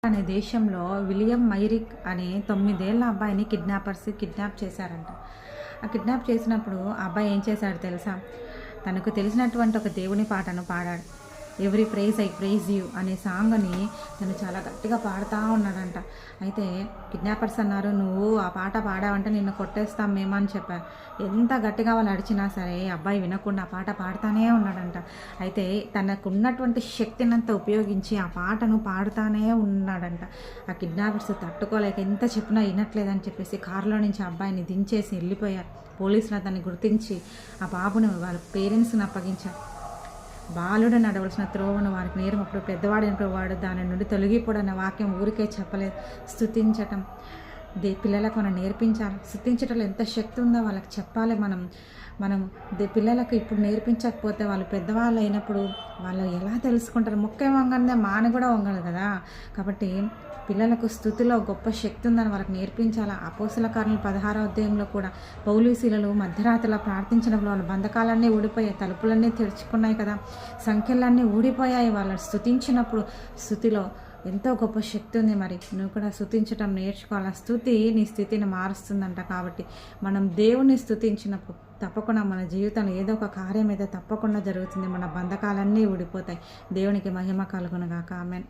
అనే దేశంలో విలియం మైరిక్ అనే 9 ఏళ్ల అబ్బాయిని కిడ్నాప్ చేశారంట. ఆ కిడ్నాప్ చేసినప్పుడు ఆ అబ్బాయి ఏం చేశాడో తెలుసా? తనకు తెలిసినటువంటి ఒక దేవుని పాటను పాడాడు. 'Every praise I praise you' అనే సాంగ్‌ని తను చాలా గట్టిగా పాడుతా ఉన్నాడంట. అయితే కిడ్నాపర్స్ అన్నారు, "నువ్వు ఆ పాట పాడావంటే నిన్ను కొట్టేస్తాం మేము" అని చెప్పారు. ఎంత గట్టిగా వాళ్ళు అరిచినా సరే అబ్బాయి వినకుండా ఆ పాట పాడుతానే ఉన్నాడంట. అయితే తనకున్నటువంటి శక్తినంతా ఉపయోగించి ఆ పాటను పాడుతానే ఉన్నాడంట. ఆ కిడ్నాపర్స్ తట్టుకోలేక ఎంత చెప్పినా వినట్లేదని చెప్పేసి కారులో నుంచి ఆ అబ్బాయిని దించేసి వెళ్ళిపోయారు. పోలీసులు అతన్ని గుర్తించి ఆ బాబుని వాళ్ళ పేరెంట్స్‌ని అప్పగించారు. బాలుడు నడవలసిన త్రోవను వారికి నేర్పినప్పుడు పెద్దవాడైనప్పుడు వాడు దాని నుండి తొలగిపోడు అనే వాక్యం ఊరికే చెప్పలేదు. స్తుతించటం పిల్లలకు మనం నేర్పించాలి. స్తుతించటంలో ఎంత శక్తి ఉందో వాళ్ళకి చెప్పాలి. మనం పిల్లలకు ఇప్పుడు నేర్పించకపోతే వాళ్ళు పెద్దవాళ్ళు అయినప్పుడు వాళ్ళు ఎలా తెలుసుకుంటారు? ముఖ్యం వంగందే మాన కూడా వంగదు కదా. కాబట్టి పిల్లలకు స్తుతిలో గొప్ప శక్తి ఉందని వాళ్ళకి నేర్పించాలా. అపోస్తల కార్యాలు 16వ అధ్యాయంలో కూడా పౌలు శీలలు మధ్యరాత్రిలో ప్రార్థించినప్పుడు వాళ్ళ బంధకాలన్నీ ఊడిపోయాయి, తలుపులన్నీ తెరుచుకున్నాయి కదా, సంఖ్యలన్నీ ఊడిపోయాయి. వాళ్ళని స్తుతించినప్పుడు స్తుతిలో ఎంతో గొప్ప శక్తి ఉంది. మరి నువ్వు కూడా స్తుతించటం నేర్చుకోవాలి. స్తుతి నీ స్థితిని మారుస్తుందంట. కాబట్టి మనం దేవుని స్తుతించినప్పుడు తప్పకుండా మన జీవితంలో ఏదో ఒక కార్యం అయితే తప్పకుండా జరుగుతుంది. మన బంధకాలన్నీ ఊడిపోతాయి. దేవునికి మహిమ కలుగునుగాక. ఆమేన్.